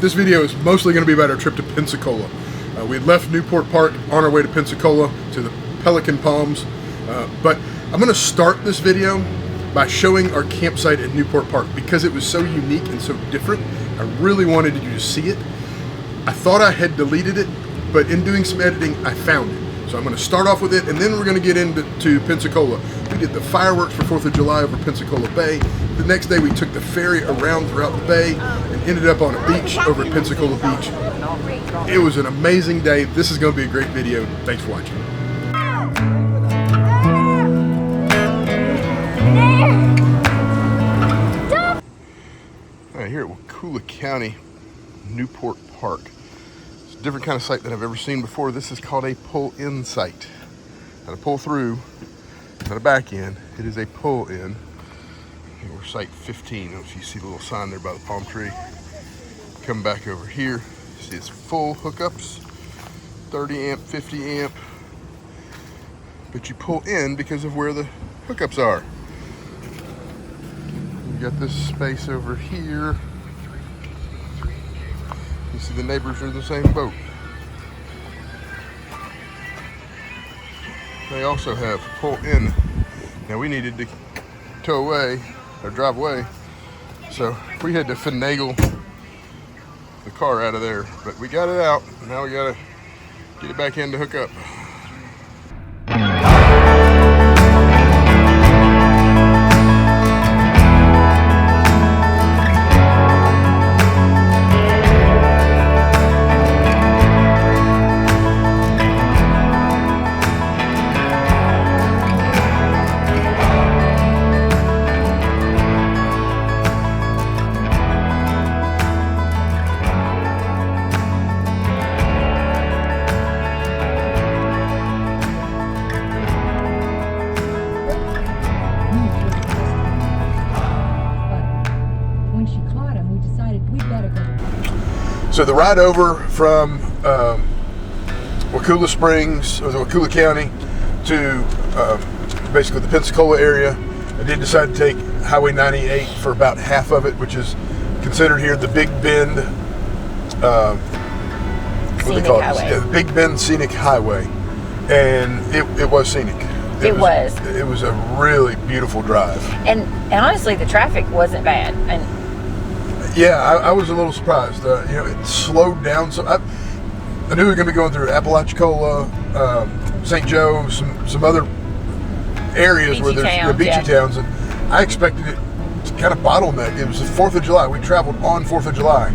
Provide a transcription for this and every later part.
this video is mostly going to be about our trip to Pensacola. We had left Newport Park on our way to Pensacola to the Pelican Palms, but I'm going to start this video by showing our campsite at Newport Park because it was so unique and so different. I really wanted you to see it. I thought I had deleted it, but in doing some editing, I found it. So I'm going to start off with it, and then we're going to get into Pensacola. We did the fireworks for 4th of July over Pensacola Bay. The next day we took the ferry around throughout the bay and ended up on a beach over at Pensacola Beach. It was an amazing day. This is going to be a great video. Thanks for watching. All right, here at Wakulla County, Newport Park. It's a different kind of site than I've ever seen before. This is called a pull-in site. Not a pull-through, not a back-in. It is a pull-in. We're site 15. I don't know if you see the little sign there by the palm tree. Come back over here. See, it's full hookups, 30 amp, 50 amp. But you pull in because of where the hookups are. You got this space over here. You see the neighbors are in the same boat. They also have pull in. Now we needed to tow away or drive away, so we had to finagle the car out of there, but we got it out. Now we gotta get it back in to hook up. So the ride over from Wakulla Springs, or the Wakulla County, to basically the Pensacola area, I did decide to take Highway 98 for about half of it, which is considered here the Big Bend, what do they call it? Yeah, the Big Bend Scenic Highway, and it was scenic. It was a really beautiful drive. And honestly, the traffic wasn't bad. And yeah, I was a little surprised. You know, it slowed down. So I knew we were going to be going through Apalachicola, St. Joe, some other areas where there's beachy towns, and I expected it to kind of bottleneck. It was the 4th of July. We traveled on 4th of July,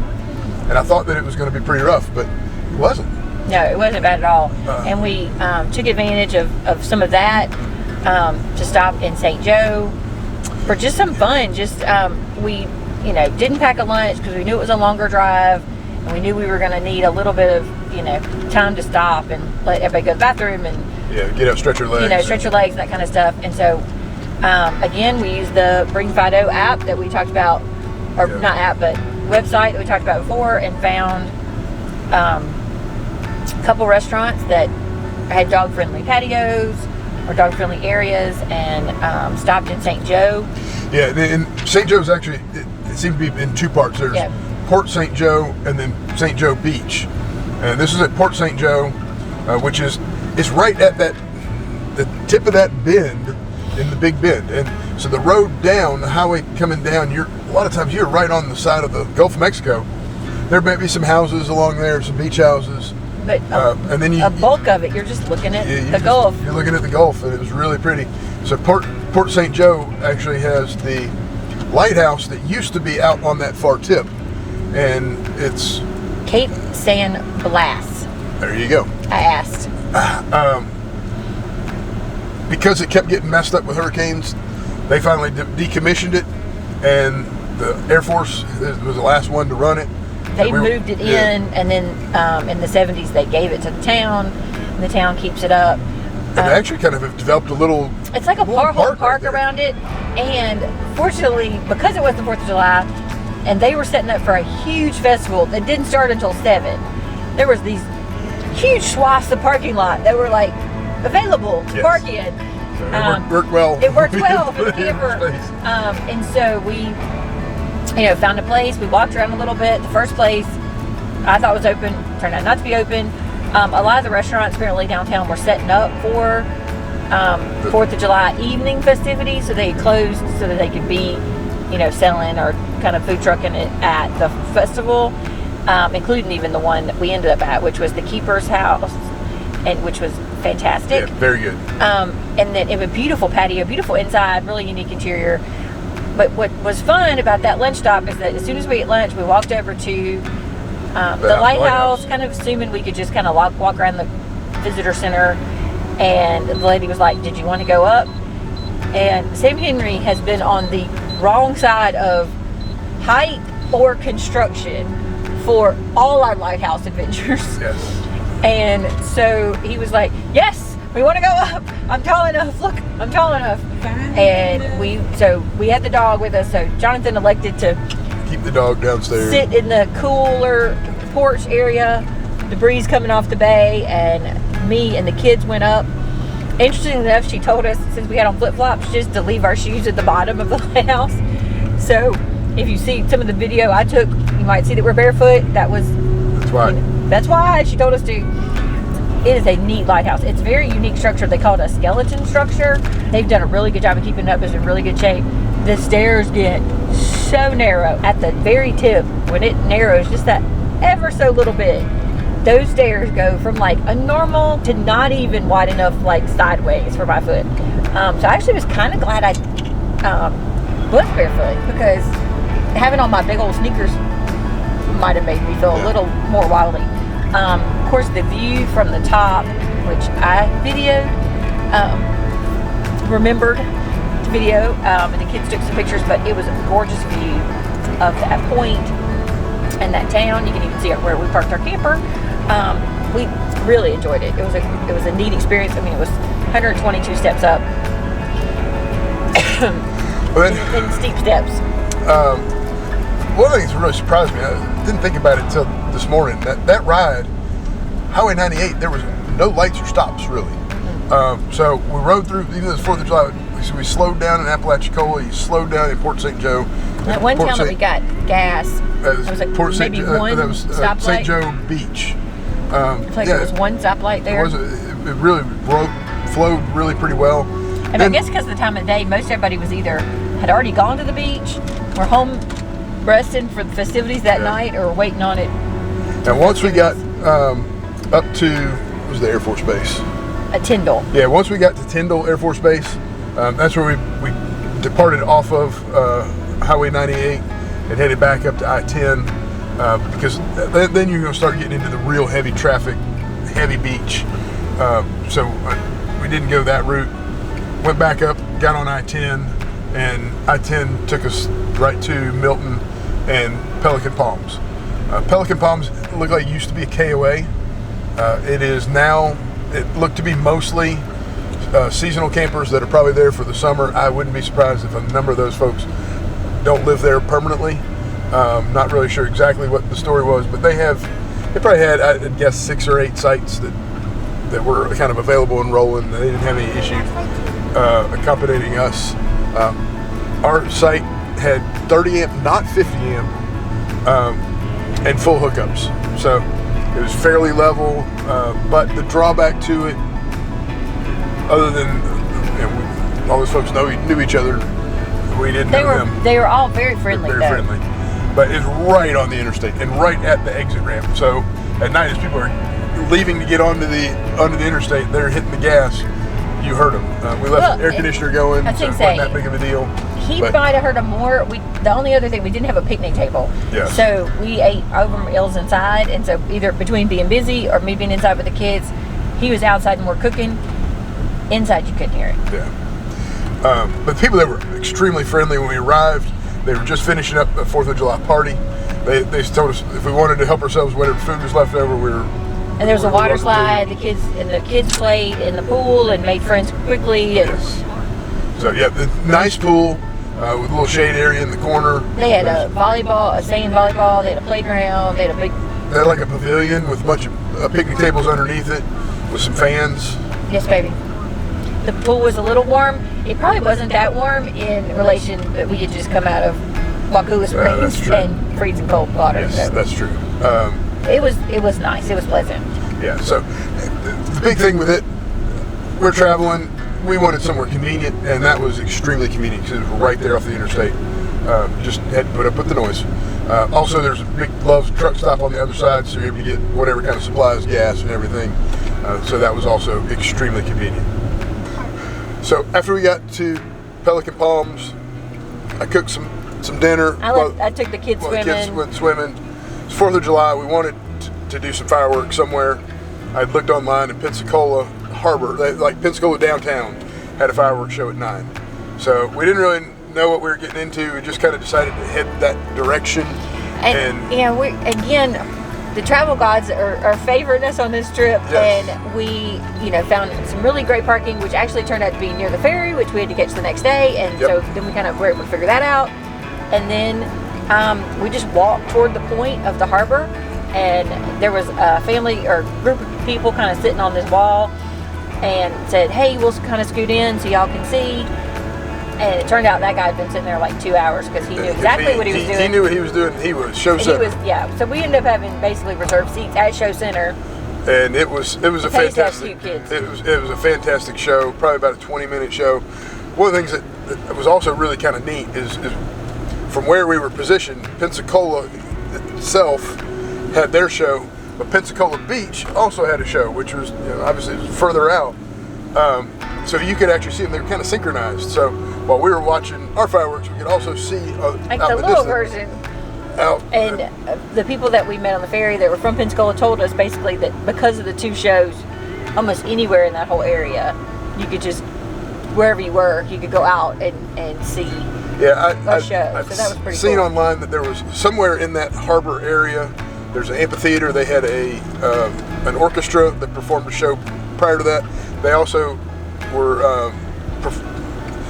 and I thought that it was going to be pretty rough, but it wasn't. No, it wasn't bad at all. And we took advantage of some of that to stop in St. Joe for just some fun. Just we didn't pack a lunch because we knew it was a longer drive, and we knew we were going to need a little bit of time to stop and let everybody go to the bathroom and get out, stretch your legs, stretch your legs, and that kind of stuff. And so again, we used the Bring Fido app that we talked about, or not app, but website that we talked about before, and found a couple restaurants that had dog-friendly patios or dog-friendly areas, and stopped in St. Joe. Yeah, and St. Joe's actually, it seemed to be in two parts. There's Port St. Joe and then St. Joe Beach. And this is at Port St. Joe, which is right at the tip of that bend in the Big Bend. And so the road down, the highway coming down, a lot of times you're right on the side of the Gulf of Mexico. There may be some houses along there, some beach houses. But and then a bulk of it, you're just looking at the Gulf. You're looking at the Gulf, and it was really pretty. So Port St. Joe actually has the lighthouse that used to be out on that far tip, and it's Cape San Blas. There you go. I asked. Because it kept getting messed up with hurricanes, they finally decommissioned it, and the Air Force was the last one to run it. They moved it in, and then in the 70s they gave it to the town, and the town keeps it up. And they actually kind of have developed a little... It's like a whole park around it, and fortunately, because it was the 4th of July, and they were setting up for a huge festival that didn't start until 7, there was these huge swaths of parking lot that were like available to park in. It worked well. It worked well for the camper. And so we, found a place. We walked around a little bit. The first place I thought was open turned out not to be open. A lot of the restaurants apparently downtown were setting up for 4th of July evening festivities, so they closed so that they could be, selling or kind of food trucking it at the festival, including even the one that we ended up at, which was the Keeper's House, and which was fantastic. Yeah, very good. And then it was a beautiful patio, beautiful inside, really unique interior. But what was fun about that lunch stop is that as soon as we ate lunch, we walked over to the lighthouse, kind of assuming we could just kind of walk around the visitor center. And the lady was like, "Did you want to go up?" And Sam Henry has been on the wrong side of height or construction for all our lighthouse adventures. Yes. And so he was like, "Yes, we want to go up. I'm tall enough. Look, I'm tall enough." And we had the dog with us. So Jonathan elected to keep the dog downstairs, sit in the cooler porch area, the breeze coming off the bay, and me and the kids went up. Interestingly enough, she told us, since we had on flip-flops, just to leave our shoes at the bottom of the lighthouse. So if you see some of the video I took, you might see that we're barefoot. That's why. That's why she told us to. It is a neat lighthouse. It's a very unique structure. They call it a skeleton structure. They've done a really good job of keeping it up. It's in really good shape. The stairs get so narrow at the very tip. When it narrows just that ever so little bit, those stairs go from like a normal to not even wide enough, like sideways for my foot. So I actually was kind of glad I was barefoot, because having on my big old sneakers might have made me feel a little more wobbly. Of course, the view from the top, which I videoed, remembered to video, and the kids took some pictures, but it was a gorgeous view of that point and that town. You can even see where we parked our camper. We really enjoyed it. It was a neat experience. I mean, it was 122 steps up and steep steps. One of the things that really surprised me, I didn't think about it until this morning, that ride, Highway 98, there was no lights or stops, really. So we rode through, even though it's 4th of July, so we slowed down in Apalachicola, you slowed down in Port St. Joe. That one town that we got gas, it was like Port maybe St. one that was stoplight. St. Joe Beach. I feel like there was one stoplight there. It really flowed really pretty well. And I guess because of the time of day, most everybody was either had already gone to the beach, were home resting for the festivities that night, or waiting on it. And once we got up to, what was the Air Force Base? At Tyndall. Yeah, once we got to Tyndall Air Force Base, that's where we departed off of Highway 98 and headed back up to I-10, because then you're going to start getting into the real heavy traffic, heavy beach. So we didn't go that route. Went back up, got on I-10, and I-10 took us right to Milton and Pelican Palms. Pelican Palms looked like it used to be a KOA. It is now, it looked to be mostly seasonal campers that are probably there for the summer. I wouldn't be surprised if a number of those folks don't live there permanently. Not really sure exactly what the story was, but they probably had, I'd guess, 6 or 8 sites that were kind of available and rolling. They didn't have any issue accommodating us. Our site had 30 amp, not 50 amp, and full hookups. So it was fairly level, but the drawback to it, other than all those folks knew each other, we didn't know them. They were all very friendly. Very friendly. But it's right on the interstate and right at the exit ramp. So at night, as people are leaving to get onto the interstate, they're hitting the gas. You heard them. We left the air conditioner going, so it wasn't that big of a deal. He might have heard them more. The only other thing, we didn't have a picnic table. Yes. So we ate over meals inside, and so either between being busy or me being inside with the kids, he was outside and we're cooking. Inside, you couldn't hear it. Yeah. But the people that were extremely friendly when we arrived, they were just finishing up a 4th of July party. They told us if we wanted to help ourselves, whatever food was left over, we were. And there was a water slide. The kids played in the pool and made friends quickly. Yes. So yeah, the nice pool with a little shade area in the corner. They had a sand volleyball. They had a playground. They had like a pavilion with a bunch of picnic tables underneath it with some fans. Yes, baby. The pool was a little warm. It probably wasn't that warm in relation that we had just come out of Wakulla Springs and freezing cold water. Yes, that's true. it was nice. It was pleasant. Yeah. So the big thing with it, we're traveling. We wanted somewhere convenient, and that was extremely convenient because it was right there off the interstate. Just had to put up with the noise. Also, there's a big Love's truck stop on the other side, so you're able to get whatever kind of supplies, gas, and everything. So that was also extremely convenient. So after we got to Pelican Palms, I cooked some dinner. I took the kids swimming. The kids went swimming. It's 4th of July. We wanted to do some fireworks somewhere. I looked online, and Pensacola Harbor, like Pensacola downtown, had a fireworks show at 9. So we didn't really know what we were getting into. We just kind of decided to head that direction. And the travel gods are favoring us on this trip. Yes. And we, found some really great parking, which actually turned out to be near the ferry, which we had to catch the next day. And so then we kind of were able to figure that out. And then we just walked toward the point of the harbor, and there was a family or group of people kind of sitting on this wall and said, "Hey, we'll kind of scoot in so y'all can see." And it turned out that guy had been sitting there like 2 hours because he knew exactly what he was doing. He knew what he was doing. He was show center. So we ended up having basically reserved seats at show center. And it was a fantastic. Cute kids. It was a fantastic show. Probably about a 20-minute show. One of the things that was also really kind of neat is from where we were positioned. Pensacola itself had their show, but Pensacola Beach also had a show, which was obviously it was further out. So you could actually see them. They were kind of synchronized. So while we were watching our fireworks, we could also see like out the in little distance, version. Out, and the people that we met on the ferry that were from Pensacola told us basically that because of the two shows, almost anywhere in that whole area, you could just, wherever you were, you could go out and see a show. I've so that was pretty seen cool. online that there was somewhere in that harbor area, there's an amphitheater. They had an orchestra that performed a show prior to that. They also were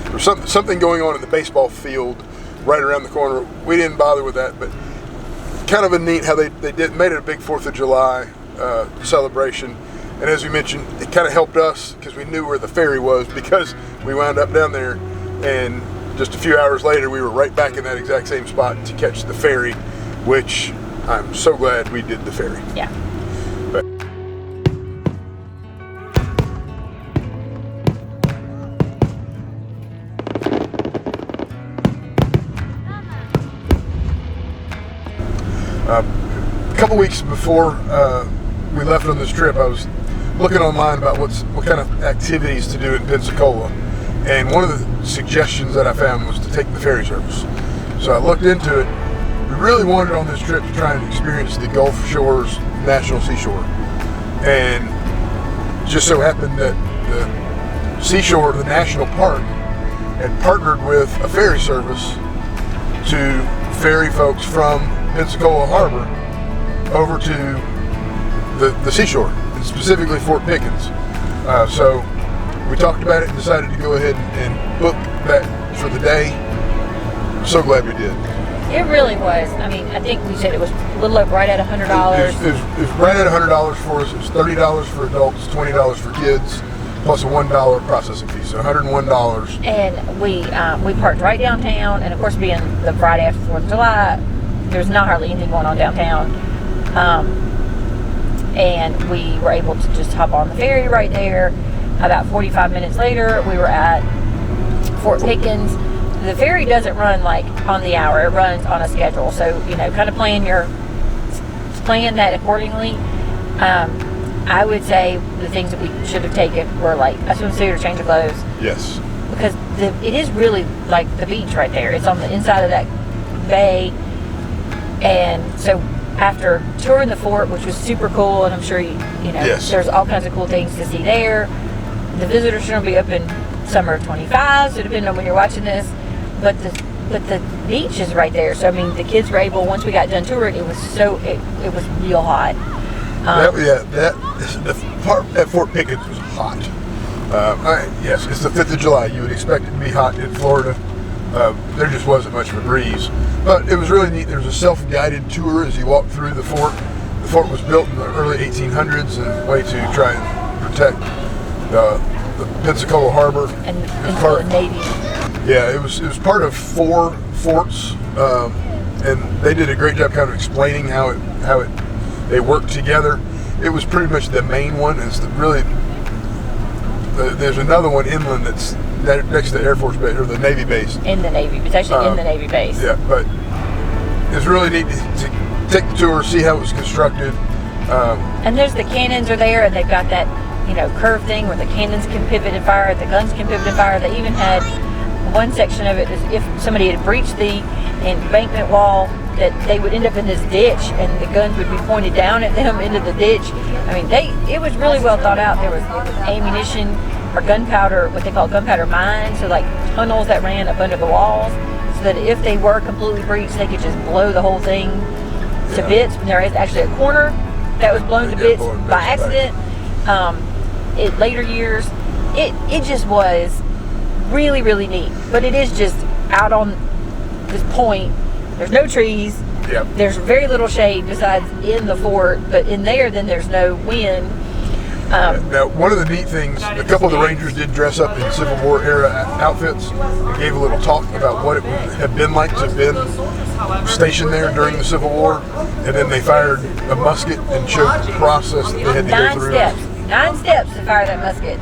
there was something going on in the baseball field right around the corner. We didn't bother with that, but kind of a neat how they made it a big 4th of July celebration. And as we mentioned, it kind of helped us because we knew where the ferry was, because we wound up down there, and just a few hours later we were right back in that exact same spot to catch the ferry, which I'm so glad we did the ferry. Yeah. But, a couple weeks before we left on this trip, I was looking online about what kind of activities to do in Pensacola, and one of the suggestions that I found was to take the ferry service. So I looked into it. We really wanted on this trip to try and experience the Gulf Shores National Seashore, and just so happened that the Seashore, the national park, had partnered with a ferry service to ferry folks from Pensacola Harbor over to the seashore, and specifically Fort Pickens. So we talked about it and decided to go ahead and book that for the day. So glad we did. It really was. I mean, I think we said it was a little right at $100. It was right at $100 for us. It was $30 for adults, $20 for kids, plus a $1 processing fee, so $101. And we parked right downtown, and of course, being the Friday after 4th of July, there's not hardly anything going on downtown. And we were able to just hop on the ferry right there. About 45 minutes later, we were at Fort Pickens. The ferry doesn't run like on the hour; it runs on a schedule. So kind of plan that accordingly. I would say the things that we should have taken were like a swimsuit or change of clothes. Yes. Because it is really like the beach right there. It's on the inside of that bay, and so after touring the fort, which was super cool, and I'm sure yes, there's all kinds of cool things to see there. The visitors should be open summer of 25, so depending on when you're watching this. But the beach is right there, so I mean the kids were able. Once we got done touring, it was real hot. The part at Fort Pickens was hot. Yes, it's the 5th of July. You would expect it to be hot in Florida. There just wasn't much of a breeze, but it was really neat. There was a self-guided tour as you walk through the fort. The fort was built in the early 1800s in a way to try and protect the Pensacola Harbor and Pensacola Navy. Yeah, it was part of 4 forts, and they did a great job kind of explaining how it they work together. It was pretty much the main one. There's another one inland that's next to the Air Force Base or the Navy base. In the Navy, it's actually in the Navy base. Yeah, but it's really neat to take the tour, see how it was constructed. And there's the cannons are there, and they've got that, you know, curved thing where the cannons can pivot and fire, the guns can pivot and fire. They even had one section of it is if somebody had breached the embankment wall, that they would end up in this ditch, and the guns would be pointed down at them into the ditch. I mean, it was really well thought out. There was ammunition or gunpowder, what they call gunpowder mines, so like tunnels that ran up under the walls, so that if they were completely breached, they could just blow the whole thing to bits. And there is actually a corner that was blown to bits by accident. In later years, it just was really, really neat. But it is just out on this point. There's no trees. Yep. There's very little shade besides in the fort, but in there, then there's no wind. Now, one of the neat things, a couple of the Rangers did dress up in Civil War era outfits and gave a little talk about what it would have been like to have been stationed there during the Civil War, and then they fired a musket and showed the process that they had to go through. 9 steps to fire that musket.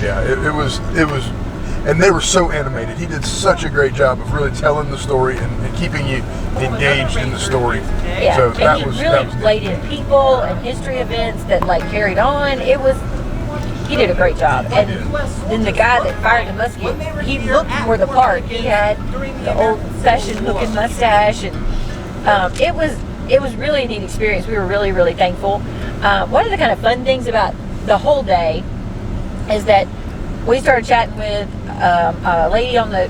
Yeah, it was, and they were so animated. He did such a great job of really telling the story and keeping you engaged in the story. Yeah, so and he really played in people and history events that like carried on. He did a great job. And then the guy that fired the musket, he looked more the part. He had the old-fashioned looking mustache, and it was really a neat experience. We were really, really thankful. One of the kind of fun things about the whole day is that we started chatting with a lady on the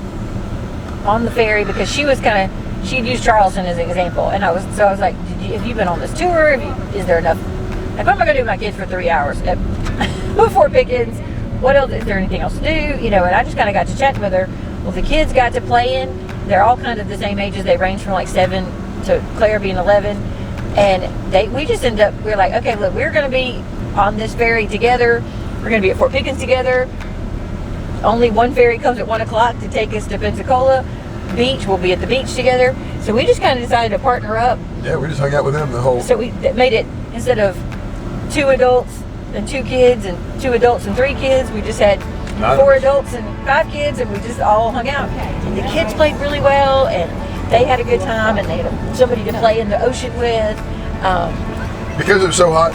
ferry, because she'd used Charleston as an example, and I was like, have you been on this tour? Is there enough? Like, what am I going to do with my kids for 3 hours at Fort Pickens? What else? Is there anything else to do? You know, and I just kind of got to chatting with her. Well, the kids got to playing. They're all kind of the same ages. They range from like 7 to Claire being 11, and we just ended up. We were like, okay, look, we're going to be on this ferry together. We're going to be at Fort Pickens together. Only one ferry comes at 1 o'clock to take us to Pensacola Beach. We'll be at the beach together. So we just kind of decided to partner up. Yeah, we just hung out with them the whole. So we made it, instead of 2 adults and 2 kids and 2 adults and 3 kids, we just had 4 adults and 5 kids, and we just all hung out. And the kids played really well, and they had a good time, and they had somebody to play in the ocean with. Because it was so hot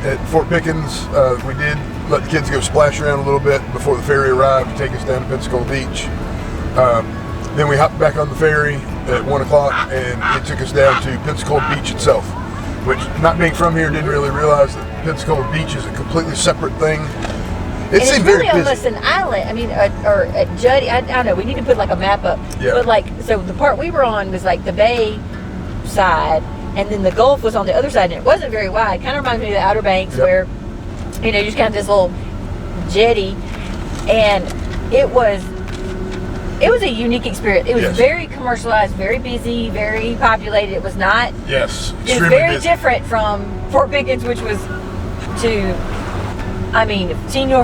at Fort Pickens, we did let the kids go splash around a little bit before the ferry arrived to take us down to Pensacola Beach. Then we hopped back on the ferry at 1 o'clock, and it took us down to Pensacola Beach itself, which, not being from here, didn't really realize that Pensacola Beach is a completely separate thing. It seemed very busy. It's really almost an island. I mean, or a jetty. I don't know. We need to put like a map up. Yeah. But like, so the part we were on was like the bay side, and then the Gulf was on the other side, and it wasn't very wide. Kind of reminds me of the Outer Banks, where, you know, you just kind of this little jetty, and it was a unique experience. It was very commercialized, very busy, very populated. It was not. Yes. It was very different from Fort Pickens, which was Senor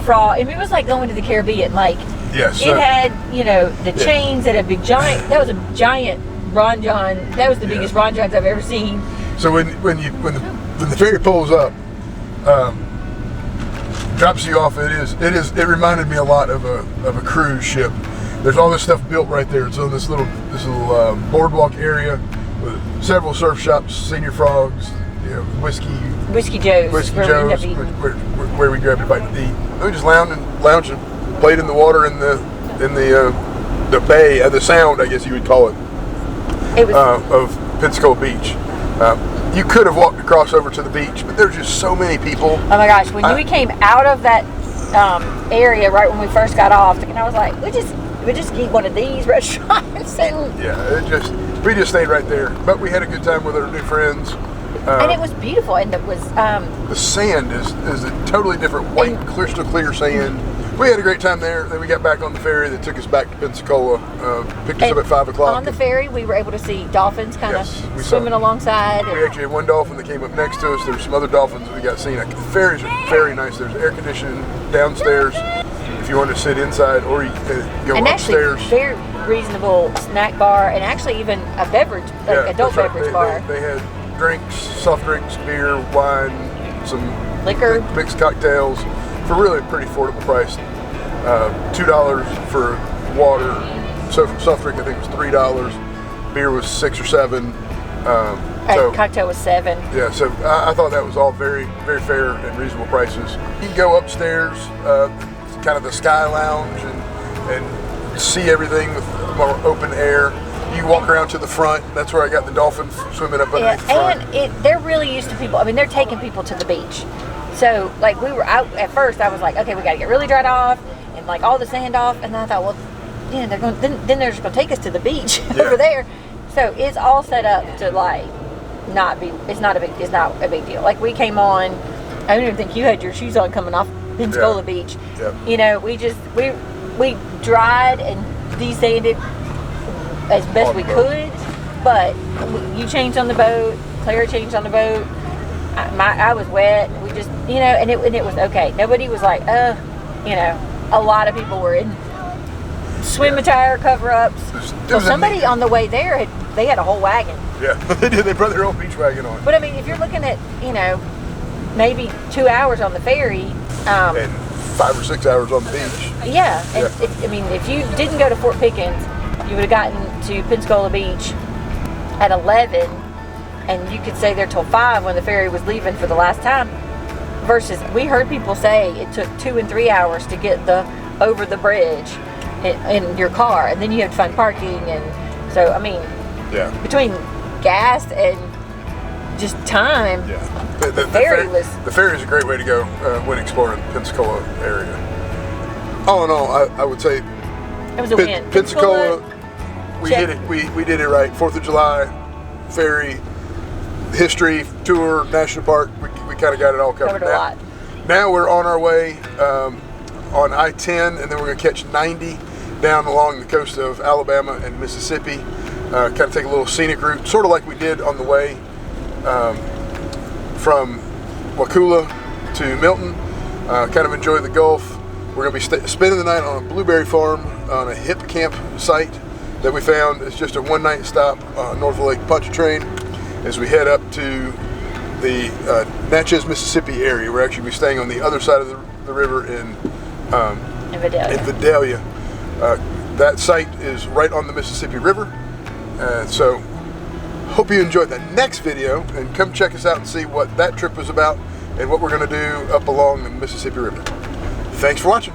Frog. I mean, it was like going to the Caribbean. Like, yes, it had, you know, the chains that had big giant. That was a giant Ron John. That was the biggest Ron Johns I've ever seen. So when the ferry pulls up, drops you off, it reminded me a lot of a cruise ship. There's all this stuff built right there. It's on this little boardwalk area with several surf shops, Senior Frogs, you know, Whiskey Joe's, where we grabbed a bite to eat. We just lounged and played in the water in the bay, the sound, I guess you would call it, of Pensacola Beach. You could have walked across over to the beach, but there's just so many people. Oh my gosh! When we came out of that area right when we first got off, and I was like, we just eat one of these restaurants, and we just stayed right there. But we had a good time with our new friends. And it was beautiful, and it was the sand is a totally different white, crystal clear sand. We had a great time there. Then we got back on the ferry that took us back to Pensacola, picked us up at 5 o'clock. On the ferry, we were able to see dolphins kind of swimming alongside. We actually had one dolphin that came up next to us. There were some other dolphins that we got seen. The ferries are very nice. There's air conditioning downstairs if you want to sit inside, or you go and upstairs. Actually, very reasonable snack bar, and actually even a beverage, adult beverage bar. They had drinks, soft drinks, beer, wine, some Liquor. mixed cocktails for really a pretty affordable price. $2 for water. So for soft drink, I think it was $3. Beer was $6 or $7. So Cocktail was $7. yeah, so I thought that was all very, very fair and reasonable prices. You can go upstairs, kind of the Sky Lounge, and see everything with more open air. You can walk around to the front. That's where I got the dolphins swimming up underneath the front. And they're really used to people. I mean, they're taking people to the beach. So, like, we were out at first. I was like, okay, we got to get really dried off and like all the sand off. And then I thought, well, yeah, they're going. Then they're just going to take us to the beach over there. So it's all set up to like not be. It's not a big deal. Like we came on. I don't even think you had your shoes on coming off Pensacola Beach. Yeah. You know, we dried and desanded as best we could, but you changed on the boat. Clara changed on the boat. I was wet. We just, you know, and it was okay. Nobody was like, you know. A lot of people were in swim attire, cover-ups. Well, somebody on the way there they had a whole wagon. Yeah, they did. They brought their own beach wagon on. But I mean, if you're looking at, you know, maybe 2 hours on the ferry, and 5 or 6 hours on the beach. Yeah, and if you didn't go to Fort Pickens, you would have gotten to Pensacola Beach at 11, and you could stay there till 5 when the ferry was leaving for the last time. Versus, we heard people say it took 2 and 3 hours to get over the bridge in your car, and then you had to find parking, and so I mean, yeah, between gas and just time, the ferry is a great way to go when exploring the Pensacola area. All in all, I would say it was a win. Pensacola, we did it. We did it right. 4th of July, ferry, history, tour, national park. We kind of got it all covered. A lot. Now we're on our way on I-10, and then we're going to catch 90 down along the coast of Alabama and Mississippi. Kind of take a little scenic route, sort of like we did on the way from Wakulla to Milton. Kind of enjoy the Gulf. We're going to be spending the night on a blueberry farm on a hip camp site that we found. It's just a one-night stop north of Lake Pontchartrain as we head up to the Natchez, Mississippi area. We're actually be staying on the other side of the river in Vidalia. That site is right on the Mississippi River. So hope you enjoyed the next video, and come check us out and see what that trip was about and what we're going to do up along the Mississippi River. Thanks for watching.